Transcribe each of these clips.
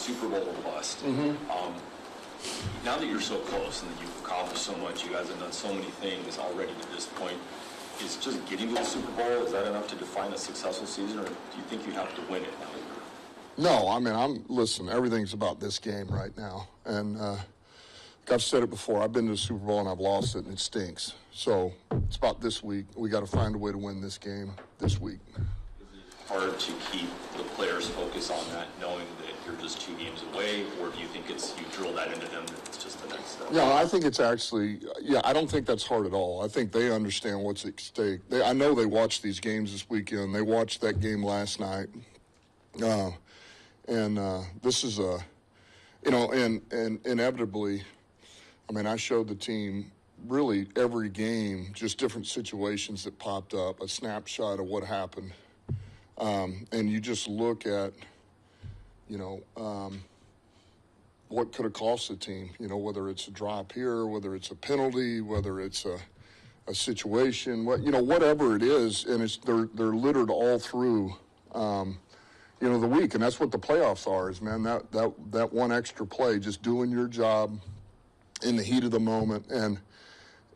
Super Bowl or bust. Now that you're so close and that you've accomplished so much, you guys have done so many things already to this point, is just getting to the Super Bowl, is that enough to define a successful season, or do you think you have to win it now? No, I mean, listen, everything's about this game right now. And like I've said it before, I've been to the Super Bowl and I've lost it and it stinks. So it's about this week. We got to find a way to win this game this week. Is it hard to keep the players focused on that, knowing that you're just 2 games away, or do you think it's you drill that into them that it's just the next step? Yeah, I think it's actually, I don't think that's hard at all. I think they understand what's at stake. I know they watched these games this weekend. They watched that game last night. This is and inevitably, I mean, I showed the team really every game, just different situations that popped up, a snapshot of what happened. And you just look at, what could have cost the team, whether it's a drop here, whether it's a penalty, whether it's a situation, whatever it is, and they're littered all through, the week, and that's what the playoffs are, is, man, that one extra play, just doing your job in the heat of the moment,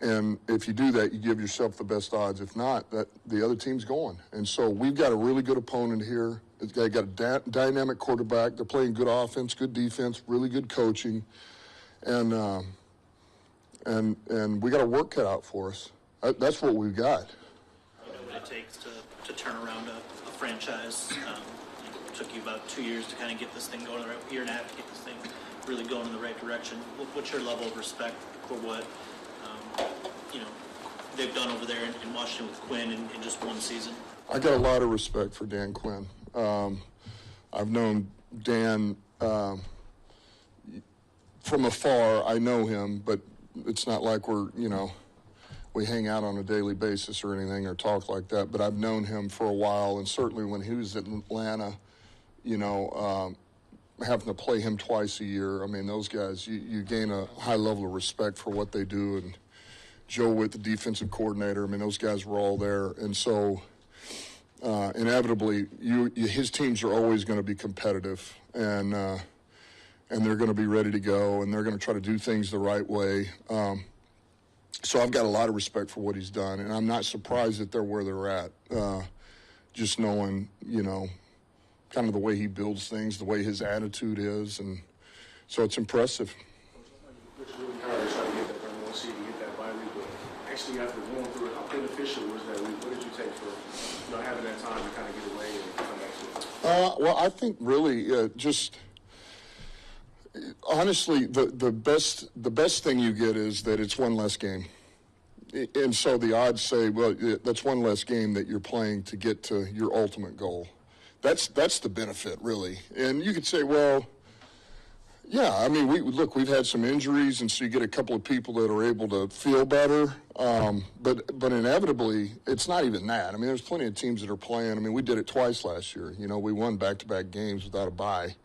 and if you do that, you give yourself the best odds. If not, that the other team's going. And so we've got a really good opponent here. They got a dynamic quarterback. They're playing good offense, good defense, really good coaching, and we got a work cut out for us. That's what we've got. You know what it takes to turn around a franchise. It took you about 2 years to kind of get this thing going, a year and a half to get this thing really going in the right direction. What's your level of respect for what they've done over there in Washington with Quinn in just one season? I got a lot of respect for Dan Quinn. I've known Dan from afar. I know him, but it's not like we hang out on a daily basis or anything or talk like that. But I've known him for a while, and certainly when he was in Atlanta, having to play him twice a year, I mean, those guys, you gain a high level of respect for what they do. And Joe Witt, the defensive coordinator, I mean, those guys were all there. And so inevitably, his teams are always going to be competitive, and they're going to be ready to go, and they're going to try to do things the right way. So I've got a lot of respect for what he's done, and I'm not surprised that they're where they're at, just knowing, kind of the way he builds things, the way his attitude is, and so it's impressive. It's really hard to try to get that number 1 seed and get that bye week, but actually after going through it, how beneficial was that week? What did you take for having that time to kind of get away and come back to it? Well, I think really just honestly, the best thing you get is that it's one less game. And so the odds say, well, that's one less game that you're playing to get to your ultimate goal. That's the benefit, really. And you could say, well, yeah, I mean, we've had some injuries, and so you get a couple of people that are able to feel better. But inevitably, it's not even that. I mean, there's plenty of teams that are playing. I mean, we did it twice last year. We won back-to-back games without a bye.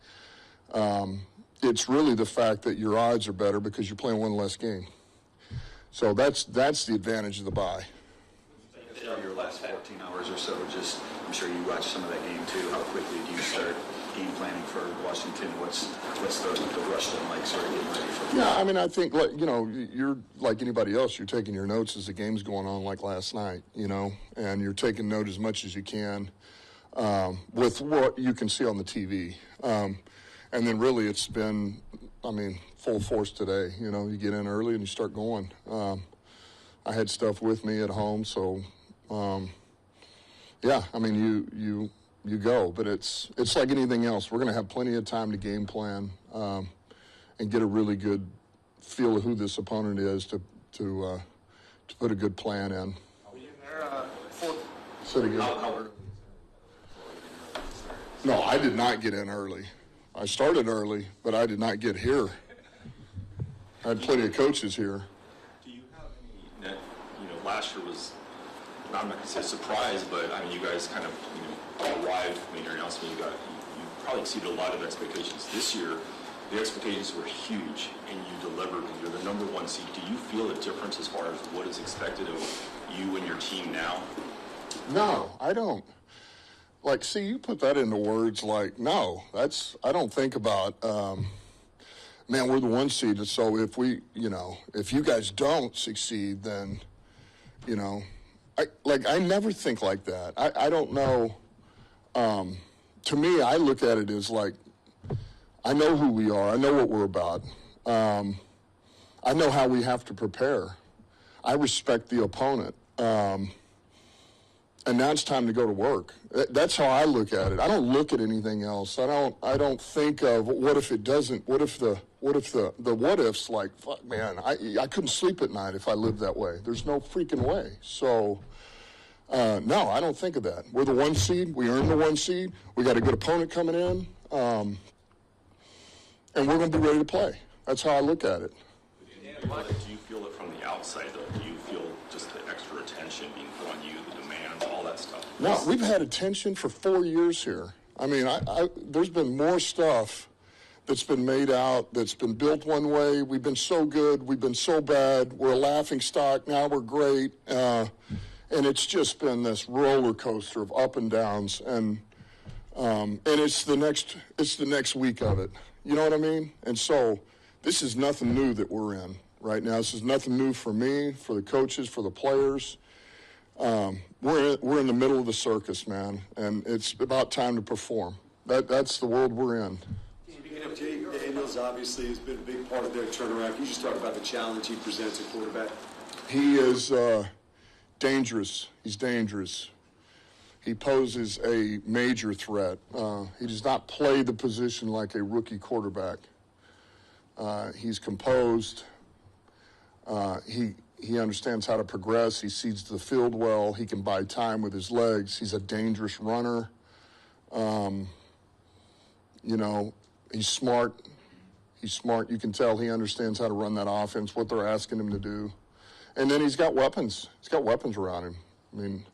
It's really the fact that your odds are better because you're playing one less game. So that's the advantage of the bye. Your last 14 hours or so, I'm sure you watched some of that game too. How quickly do you start game planning for Washington? What's the rush been like, sort of getting ready for? Yeah, I mean, I think you're like anybody else. You're taking your notes as the game's going on, like last night, and you're taking note as much as you can with what you can see on the TV. And then really, it's been, full force today. You get in early and you start going. I had stuff with me at home, so. You go, but it's like anything else. We're going to have plenty of time to game plan and get a really good feel of who this opponent is to put a good plan in. Were you there before? Say it again. How early? No, I did not get in early. I started early, but I did not get here. I had plenty of coaches here. Do you have any that, last year was, I'm not going to say surprise, but you guys kind of, arrived, your announcement, you probably exceeded a lot of expectations. This year, the expectations were huge, and you delivered, and you're the number 1 seed. Do you feel a difference as far as what is expected of you and your team now? No, I don't. like, see, you put that into words like, no, I don't think about, man, we're the 1 seed, so if if you guys don't succeed, then, I never think like that. I don't know. To me, I look at it as like, I know who we are. I know what we're about. I know how we have to prepare. I respect the opponent. And now it's time to go to work. That's how I look at it. I don't look at anything else. I don't think of what if it doesn't. What if the what ifs, like, fuck, man, I couldn't sleep at night if I lived that way. There's no freaking way. So no, I don't think of that. We're the 1 seed. We earned the 1 seed. We got a good opponent coming in, and we're going to be ready to play. That's how I look at it. Do you feel it from the outside, though? Do you feel just the extra attention being put on you, the demands, all that stuff? No, we've had attention for 4 years here. I mean, there's been more stuff that's been made out, that's been built one way. We've been so good. We've been so bad. We're a laughing stock. Now we're great. And it's just been this roller coaster of up and downs. And it's the next week of it. You know what I mean? And so this is nothing new that we're in right now. This is nothing new for me, for the coaches, for the players. We're in the middle of the circus, man, and it's about time to perform. That's the world we're in. Speaking of Jay Daniels, obviously has been a big part of their turnaround. Can you just talk about the challenge he presents at quarterback? He is dangerous. He's dangerous. He poses a major threat. He does not play the position like a rookie quarterback. He's composed. He understands how to progress. He sees the field well. He can buy time with his legs. He's a dangerous runner. He's smart. He's smart. You can tell he understands how to run that offense, what they're asking him to do. And then he's got weapons. He's got weapons around him. I mean,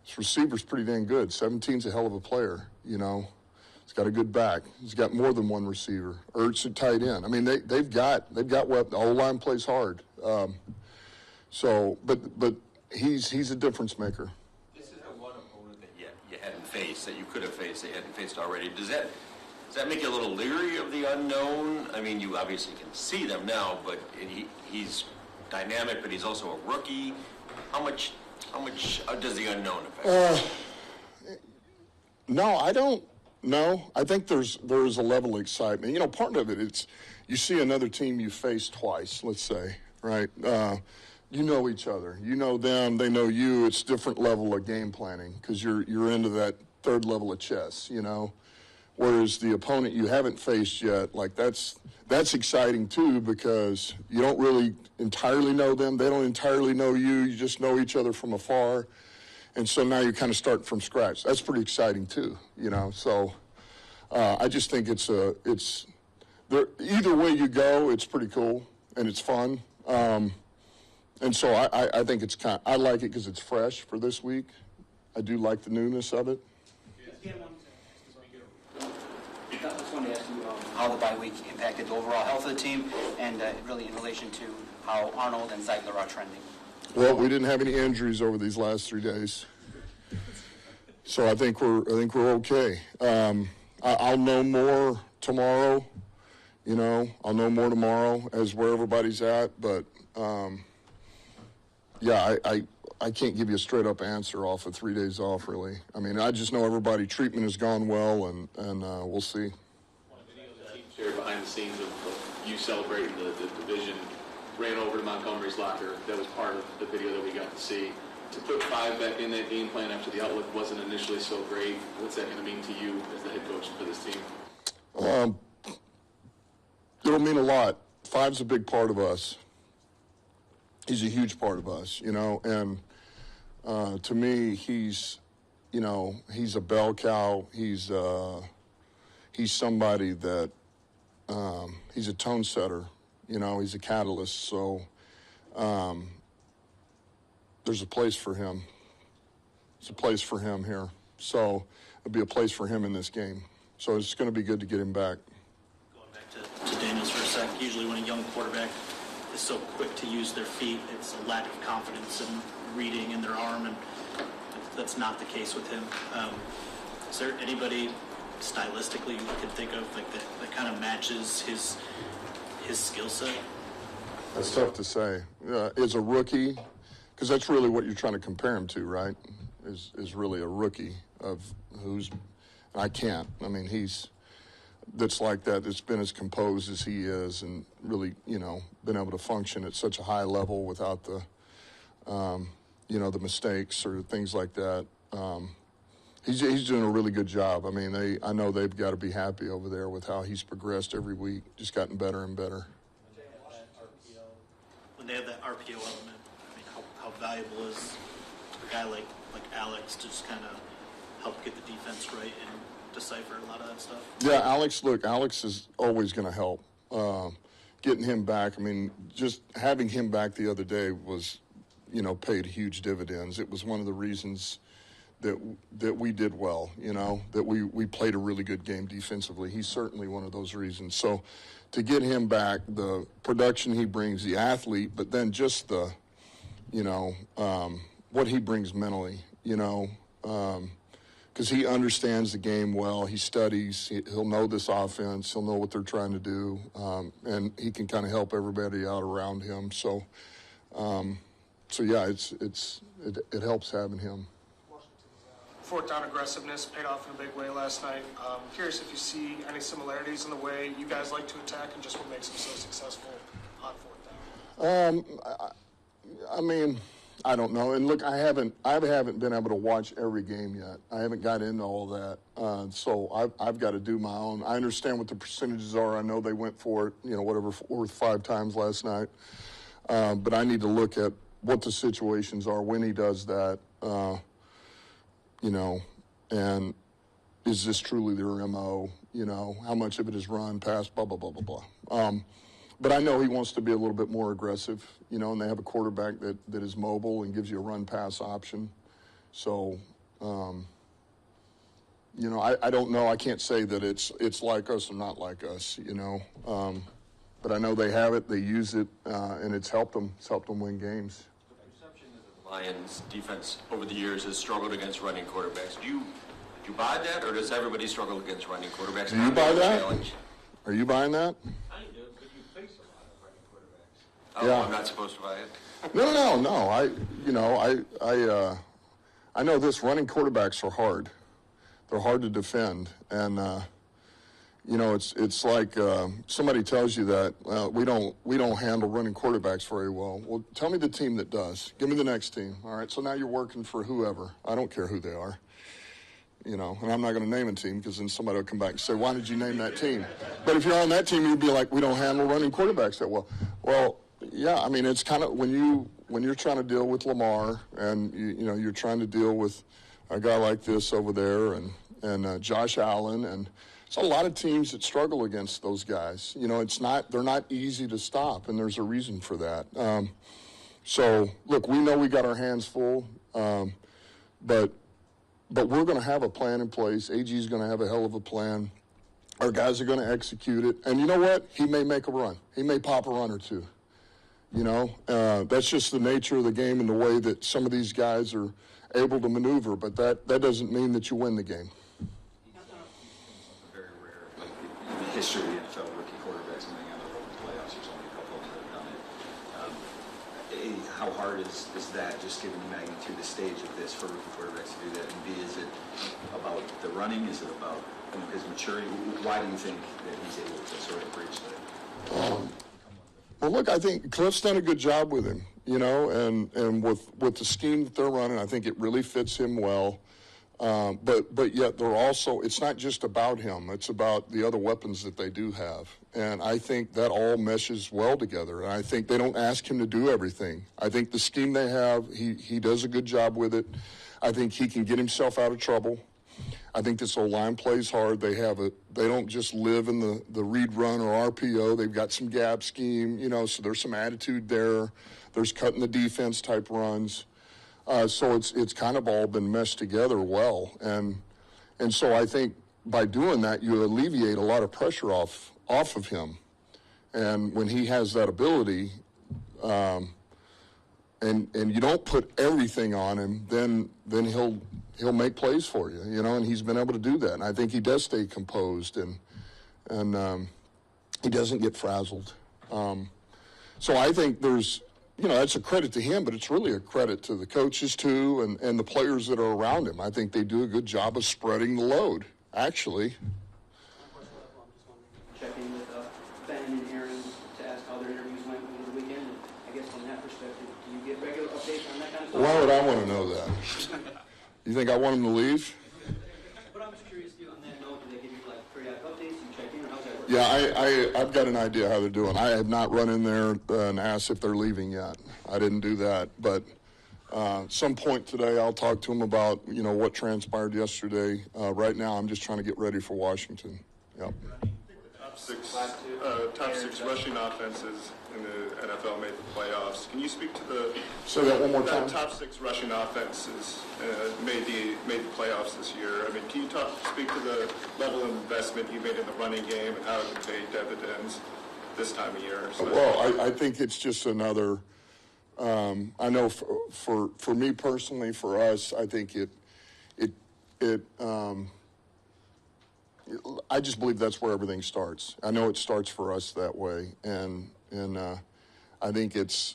this receiver's pretty dang good. 17's a hell of a player, He's got a good back. He's got more than one receiver. Ertz at tight end. I mean, they've got weapons. The O-line plays hard. But he's a difference maker. This is the one opponent that you hadn't faced, that you could have faced, that you hadn't faced already. Does that make you a little leery of the unknown? I mean, you obviously can see them now, but he's dynamic, but he's also a rookie. How much does the unknown affect? No, I don't. No, I think there's a level of excitement. Part of it, it's you see another team you face twice, let's say, right? You know each other. You know them. They know you. It's different level of game planning because you're into that third level of chess, Whereas the opponent you haven't faced yet, like that's exciting too because you don't really entirely know them. They don't entirely know you. You just know each other from afar. And so now you kind of start from scratch. That's pretty exciting too, So I just think it's either way you go, it's pretty cool and it's fun. And so I think I like it because it's fresh for this week. I do like the newness of it. I just wanted to ask you how the bye week impacted the overall health of the team and really in relation to how Arnold and Zeitler are trending. Well, we didn't have any injuries over these last 3 days, so I think we're okay. I'll know more tomorrow. I'll know more tomorrow as where everybody's at. But I can't give you a straight up answer off of 3 days off. Really, I mean, I just know everybody treatment has gone well, and we'll see. One video the team shared behind the scenes of you celebrating the division. Ran over to Montgomerys' locker. That was part of the video that we got to see. To put 5 back in that game plan after the outlook wasn't initially so great, what's that going to mean to you as the head coach for this team? It'll mean a lot. 5's a big part of us. He's a huge part of us, and to me, he's a bell cow. He's somebody that he's a tone setter. He's a catalyst, so there's a place for him. There's a place for him here. So there'll be a place for him in this game. So it's going to be good to get him back. Going back to Daniels for a sec, usually when a young quarterback is so quick to use their feet, it's a lack of confidence in reading in their arm, and that's not the case with him. Is there anybody stylistically you can think of like that kind of matches his skill set? That's tough to say. Is a rookie, because that's really what you're trying to compare him to, right? Is really a rookie of who's, and I can't. I mean, that's like that, that's been as composed as he is and really, been able to function at such a high level without the, the mistakes or things like that. He's doing a really good job. I mean, I know they've got to be happy over there with how he's progressed every week, just gotten better and better. When they have that RPO element, I mean, how valuable is a guy like Alex to just kind of help get the defense right and decipher a lot of that stuff? Yeah, Alex is always going to help. Getting him back, I mean, just having him back the other day was, paid huge dividends. It was one of the reasons that we did well, that we played a really good game defensively. He's certainly one of those reasons. So to get him back, the production he brings, the athlete, but then just the, what he brings mentally, because he understands the game well. He studies. He'll know this offense. He'll know what they're trying to do, and he can kind of help everybody out around him. So yeah, it helps having him. Fourth down aggressiveness paid off in a big way last night. Curious if you see any similarities in the way you guys like to attack and just what makes them so successful on fourth down. I mean, I don't know. And look, I haven't been able to watch every game yet. I haven't got into all that. So I've got to do my own. I understand what the percentages are. I know they went for it, whatever, 4 or 5 times last night. But I need to look at what the situations are when he does that. And is this truly their MO? How much of it is run, pass, blah, blah, blah, blah, blah. But I know he wants to be a little bit more aggressive, and they have a quarterback that is mobile and gives you a run-pass option. So, I don't know. I can't say that it's like us or not like us, But I know they have it, they use it, and it's helped them win games. Lions defense over the years has struggled against running quarterbacks. Do you buy that, or does everybody struggle against running quarterbacks? Do you buy that? Are you buying that? I do, but you face a lot of running quarterbacks. Oh, Yeah. I'm not supposed to buy it? No. I know this. Running quarterbacks are hard. They're hard to defend, and it's like somebody tells you that we don't handle running quarterbacks very well. Well, tell me the team that does. Give me the next team. All right. So now you're working for whoever. I don't care who they are. And I'm not going to name a team because then somebody will come back and say, "Why did you name that team?" But if you're on that team, you'd be like, "We don't handle running quarterbacks that well." Well, yeah. I mean, it's kind of when you're trying to deal with Lamar and you're trying to deal with a guy like this over there and Josh Allen and. There's a lot of teams that struggle against those guys. They're not easy to stop, and there's a reason for that. So, look, we know we got our hands full, but we're going to have a plan in place. AG is going to have a hell of a plan. Our guys are going to execute it. And you know what? He may make a run. He may pop a run or two. That's just the nature of the game and the way that some of these guys are able to maneuver, but that doesn't mean that you win the game. History of the NFL rookie quarterbacks coming out of the playoffs. There's only a couple of them that have done it. A, how hard is that, just given the magnitude of the stage of this for rookie quarterbacks to do that? And B, is it about the running? Is it about his maturity? Why do you think that he's able to sort of bridge that? Well, look, I think Cliff's done a good job with him, and with the scheme that they're running, I think it really fits him well. But yet they're also, it's not just about him, it's about the other weapons that they do have. And I think that all meshes well together. And I think they don't ask him to do everything. I think the scheme they have, he does a good job with it. I think he can get himself out of trouble. I think this O-line plays hard. They don't just live in the read run or RPO. They've got some gap scheme, so there's some attitude there. There's cutting the defense type runs. So it's kind of all been meshed together well, and so I think by doing that you alleviate a lot of pressure off of him, and when he has that ability, and you don't put everything on him, then he'll make plays for you, and he's been able to do that. And I think he does stay composed and he doesn't get frazzled. So I think there's, that's a credit to him, but it's really a credit to the coaches too and the players that are around him. I think they do a good job of spreading the load, actually. Checking with Ben and Aaron to ask how their interviews went over the weekend. And I guess from that perspective, do you get regular updates on that kind of stuff? Why would I want to know that? You think I want him to leave? But I'm just curious, on that note, do they give you periodic updates? You check in, or how's that work? Yeah, I've got an idea how they're doing. I have not run in there and asked if they're leaving yet. I didn't do that, but some point today I'll talk to them about what transpired yesterday. Right now I'm just trying to get ready for Washington. Yep. Top six rushing offenses in the NFL made the playoffs. Can you speak to the? Say that one more time. Top six rushing offenses made the playoffs this year. I mean, can you speak to the level of investment you made in the running game and how it paid dividends this time of year? So Well, I think it's just another. I know for me personally, for us, I think I just believe that's where everything starts. I know it starts for us that way, and I think it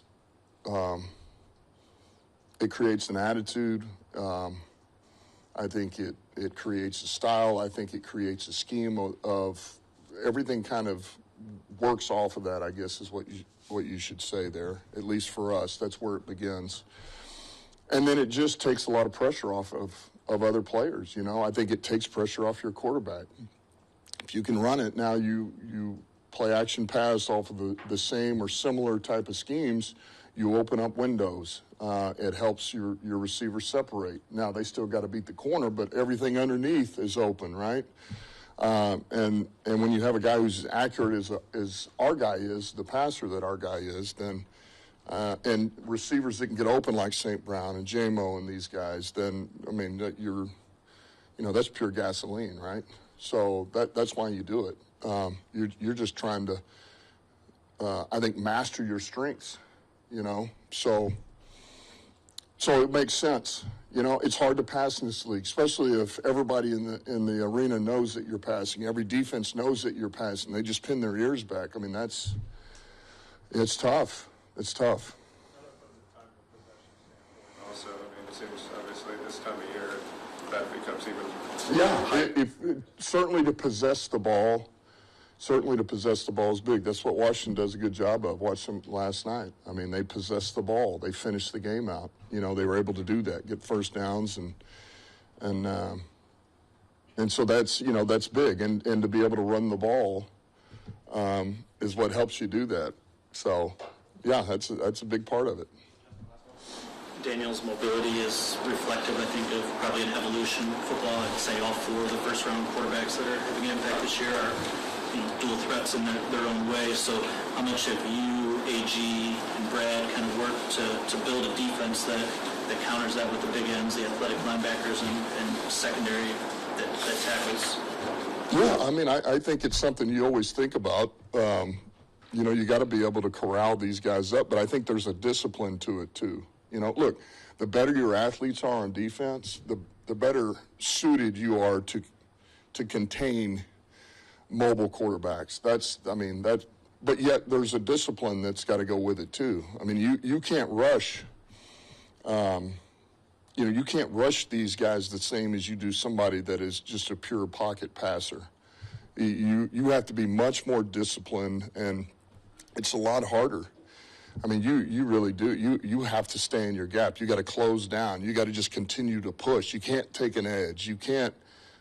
creates an attitude. I think it creates a style. I think it creates a scheme of everything. Kind of works off of that, I guess, is what you should say there. At least for us, that's where it begins. And then it just takes a lot of pressure off of other players. I think it takes pressure off your quarterback. If you can run it, now you play action pass off of the same or similar type of schemes, you open up windows. It helps your receivers separate. Now, they still got to beat the corner, but everything underneath is open, right? And when you have a guy who's as accurate as our guy is, the passer that our guy is, then and receivers that can get open like St. Brown and J-Mo and these guys, then, I mean, that's pure gasoline, right? So that's why you do it. You're just trying to, I think, master your strengths, So it makes sense. It's hard to pass in this league, especially if everybody in the arena knows that you're passing. Every defense knows that you're passing. They just pin their ears back. I mean, it's tough. It's tough. Also, it seems obviously this time of year that becomes even. Yeah, certainly to possess the ball. Certainly to possess the ball is big. That's what Washington does a good job of. Watched them last night. I mean, they possessed the ball. They finished the game out. They were able to do that, get first downs, and so that's big. And to be able to run the ball is what helps you do that. So, yeah, that's a big part of it. Daniel's mobility is reflective, I think, of probably an evolution in football. I'd say all four of the first-round quarterbacks that are having an impact this year are dual threats in their own way. So how much have you, AG, and Brad kind of worked to build a defense that counters that with the big ends, the athletic linebackers, and secondary that tackles? Yeah, I mean, I think it's something you always think about. You got to be able to corral these guys up, but I think there's a discipline to it too. Look, the better your athletes are on defense, the better suited you are to contain mobile quarterbacks. But yet there's a discipline that's got to go with it too. I mean, you can't rush. You can't rush these guys the same as you do somebody that is just a pure pocket passer. You have to be much more disciplined, and it's a lot harder. I mean, you really do. You have to stay in your gap. You got to close down. You got to just continue to push. You can't take an edge. You can't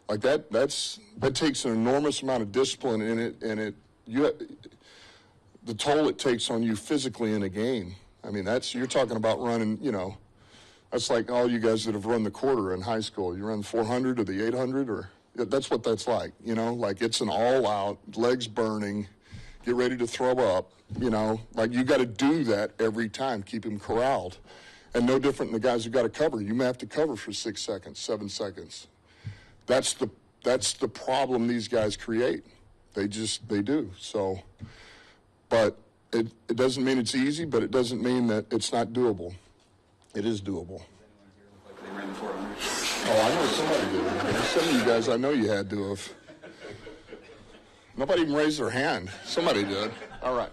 like that. That takes an enormous amount of discipline in it, and the toll it takes on you physically in a game. I mean, you're talking about running. That's like all you guys that have run the quarter in high school. You run 400 or the 800, or that's what that's like. Like it's an all-out, legs burning, get ready to throw up. Like you got to do that every time, keep him corralled. And no different than the guys who got to cover. You may have to cover for 6 seconds, 7 seconds. That's the problem these guys create. They do. So, but it doesn't mean it's easy, but it doesn't mean that it's not doable. It is doable. They ran the 400. Oh, I know somebody did. Some of you guys, I know you had to have. Nobody even raised their hand. Somebody did. All right.